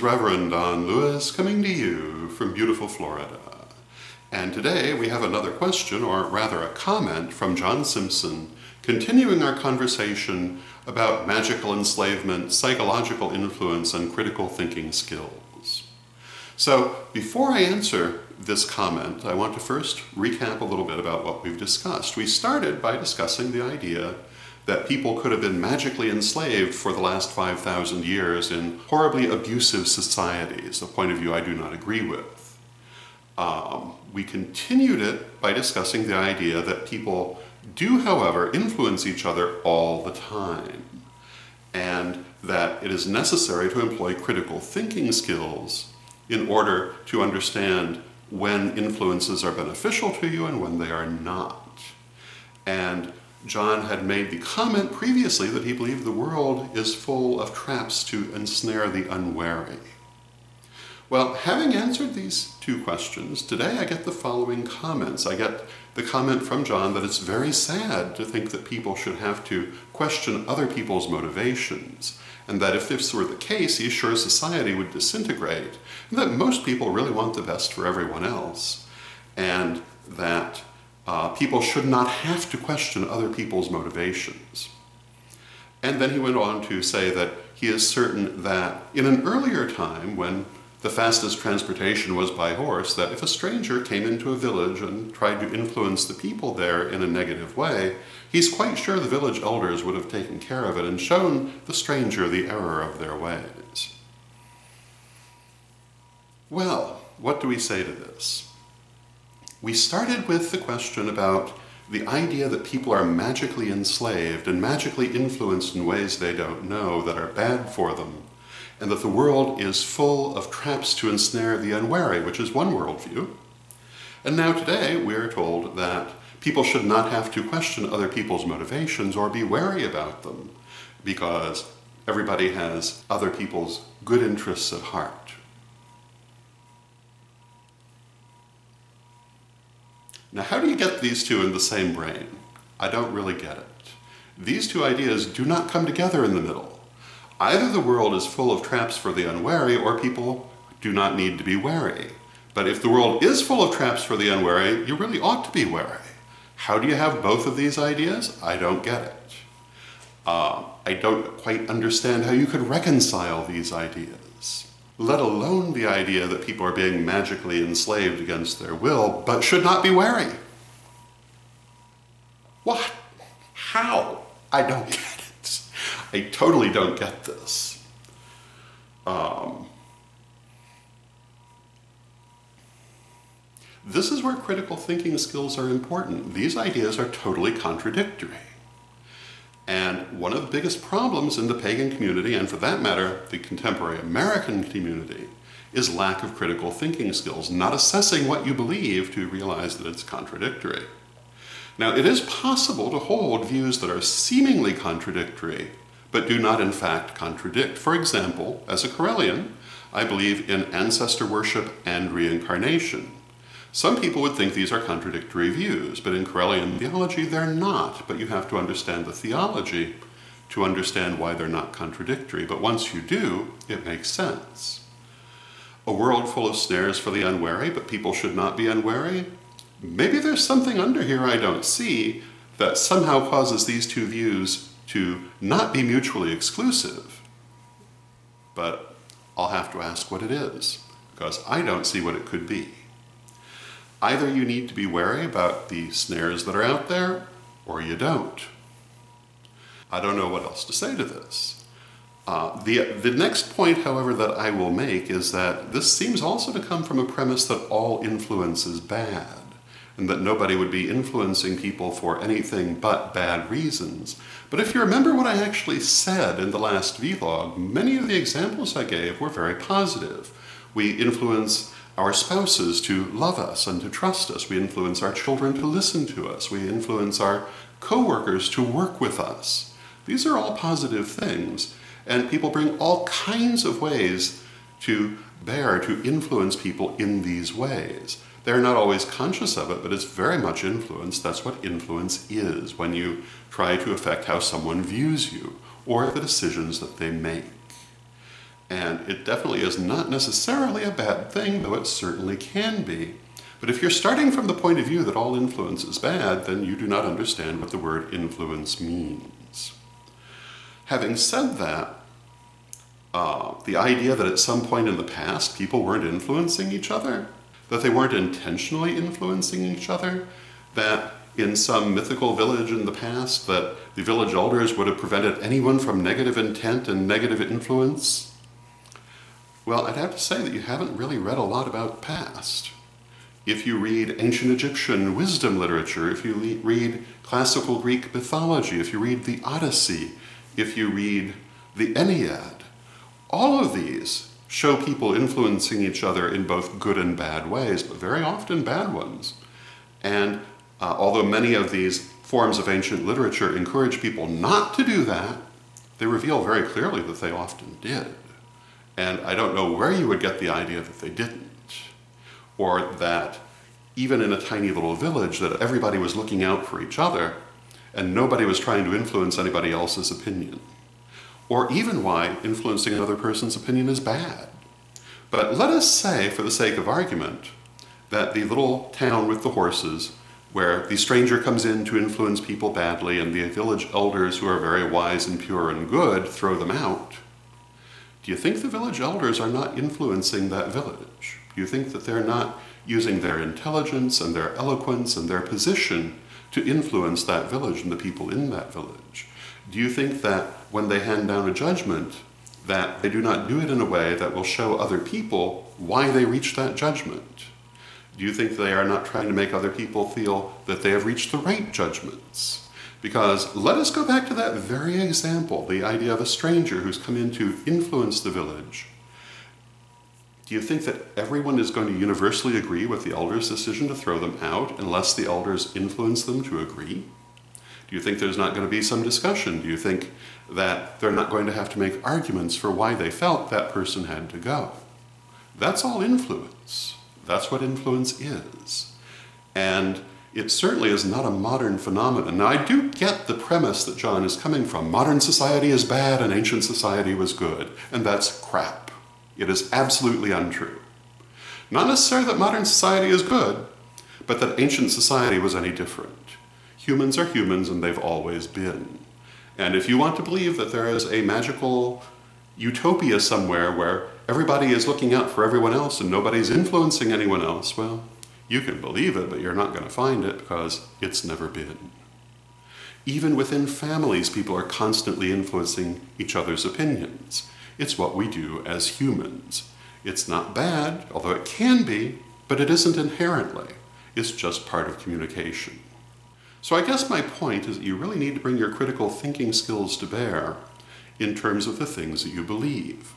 Reverend Don Lewis coming to you from beautiful Florida. And today we have another question, or rather a comment, from John Simpson, continuing our conversation about magical enslavement, psychological influence, and critical thinking skills. So before I answer this comment, I want to first recap a little bit about what we've discussed. We started by discussing the idea that people could have been magically enslaved for the last 5,000 years in horribly abusive societies, a point of view I do not agree with. We continued it by discussing the idea that people do, however, influence each other all the time, and that it is necessary to employ critical thinking skills in order to understand when influences are beneficial to you and when they are not. And John had made the comment previously that he believed the world is full of traps to ensnare the unwary. Well, having answered these two questions, today I get the following comments. I get the comment from John that it's very sad to think that people should have to question other people's motivations, and that if this were the case, he's sure society would disintegrate, and that most people really want the best for everyone else, and that people should not have to question other people's motivations. And then he went on to say that he is certain that in an earlier time, when the fastest transportation was by horse, that if a stranger came into a village and tried to influence the people there in a negative way, he's quite sure the village elders would have taken care of it and shown the stranger the error of their ways. Well, what do we say to this? We started with the question about the idea that people are magically enslaved and magically influenced in ways they don't know that are bad for them, and that the world is full of traps to ensnare the unwary, which is one worldview. And now today we are told that people should not have to question other people's motivations or be wary about them, because everybody has other people's good interests at heart. Now, how do you get these two in the same brain? I don't really get it. These two ideas do not come together in the middle. Either the world is full of traps for the unwary, or people do not need to be wary. But if the world is full of traps for the unwary, you really ought to be wary. How do you have both of these ideas? I don't get it. I don't quite understand how you could reconcile these ideas, let alone the idea that people are being magically enslaved against their will, but should not be wary. What? How? I don't get it. I totally don't get this. This is where critical thinking skills are important. These ideas are totally contradictory. And one of the biggest problems in the pagan community, and for that matter, the contemporary American community, is lack of critical thinking skills, not assessing what you believe to realize that it's contradictory. Now, it is possible to hold views that are seemingly contradictory, but do not in fact contradict. For example, as a Correllian, I believe in ancestor worship and reincarnation. Some people would think these are contradictory views, but in Correllian theology they're not, but you have to understand the theology to understand why they're not contradictory. But once you do, it makes sense. A world full of snares for the unwary, but people should not be unwary? Maybe there's something under here I don't see that somehow causes these two views to not be mutually exclusive. But I'll have to ask what it is, because I don't see what it could be. Either you need to be wary about the snares that are out there, or you don't. I don't know what else to say to this. The next point, however, that I will make is that this seems also to come from a premise that all influence is bad, and that nobody would be influencing people for anything but bad reasons. But if you remember what I actually said in the last vlog, many of the examples I gave were very positive. We influence our spouses to love us and to trust us. We influence our children to listen to us. We influence our co-workers to work with us. These are all positive things, and people bring all kinds of ways to bear to influence people in these ways. They're not always conscious of it, but it's very much influence. That's what influence is, when you try to affect how someone views you or the decisions that they make. And it definitely is not necessarily a bad thing, though it certainly can be. But if you're starting from the point of view that all influence is bad, then you do not understand what the word influence means. Having said that, the idea that at some point in the past people weren't influencing each other, that they weren't intentionally influencing each other, that in some mythical village in the past that the village elders would have prevented anyone from negative intent and negative influence, well, I'd have to say that you haven't really read a lot about the past. If you read ancient Egyptian wisdom literature, if you read classical Greek mythology, if you read the Odyssey, if you read the Ennead, all of these show people influencing each other in both good and bad ways, but very often bad ones. And although many of these forms of ancient literature encourage people not to do that, they reveal very clearly that they often did. And I don't know where you would get the idea that they didn't, or that even in a tiny little village that everybody was looking out for each other and nobody was trying to influence anybody else's opinion. Or even why influencing another person's opinion is bad. But let us say, for the sake of argument, that the little town with the horses, where the stranger comes in to influence people badly and the village elders who are very wise and pure and good throw them out, do you think the village elders are not influencing that village? Do you think that they're not using their intelligence and their eloquence and their position to influence that village and the people in that village? Do you think that when they hand down a judgment, that they do not do it in a way that will show other people why they reached that judgment? Do you think they are not trying to make other people feel that they have reached the right judgments? Because let us go back to that very example, the idea of a stranger who's come in to influence the village. Do you think that everyone is going to universally agree with the elders' decision to throw them out unless the elders influence them to agree? Do you think there's not going to be some discussion? Do you think that they're not going to have to make arguments for why they felt that person had to go? That's all influence. That's what influence is. And it certainly is not a modern phenomenon. Now, I do get the premise that John is coming from. Modern society is bad and ancient society was good. And that's crap. It is absolutely untrue. Not necessarily that modern society is good, but that ancient society was any different. Humans are humans, and they've always been. And if you want to believe that there is a magical utopia somewhere where everybody is looking out for everyone else and nobody's influencing anyone else, well, you can believe it, but you're not going to find it because it's never been. Even within families, people are constantly influencing each other's opinions. It's what we do as humans. It's not bad, although it can be, but it isn't inherently. It's just part of communication. So I guess my point is that you really need to bring your critical thinking skills to bear in terms of the things that you believe.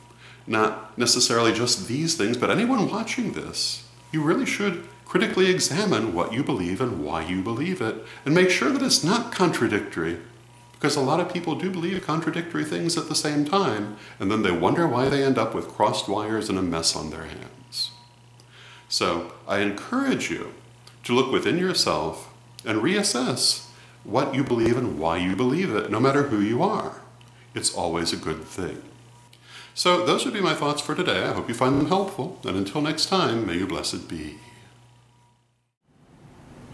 Not necessarily just these things, but anyone watching this, you really should critically examine what you believe and why you believe it, and make sure that it's not contradictory, because a lot of people do believe contradictory things at the same time, and then they wonder why they end up with crossed wires and a mess on their hands. So I encourage you to look within yourself and reassess what you believe and why you believe it, no matter who you are. It's always a good thing. So those would be my thoughts for today. I hope you find them helpful, and until next time, may you blessed be.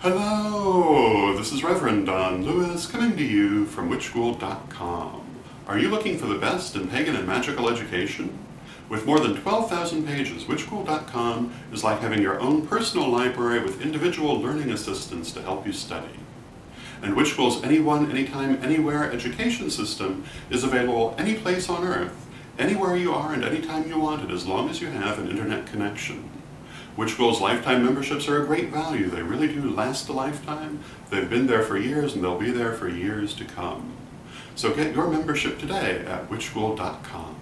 Hello, this is Reverend Don Lewis coming to you from witchschool.com. Are you looking for the best in pagan and magical education? With more than 12,000 pages, witchschool.com is like having your own personal library with individual learning assistants to help you study. And Witchschool's Anyone, Anytime, Anywhere education system is available any place on Earth, anywhere you are and anytime you want it, as long as you have an internet connection. Witchschool's lifetime memberships are a great value. They really do last a lifetime. They've been there for years and they'll be there for years to come. So get your membership today at witchschool.com.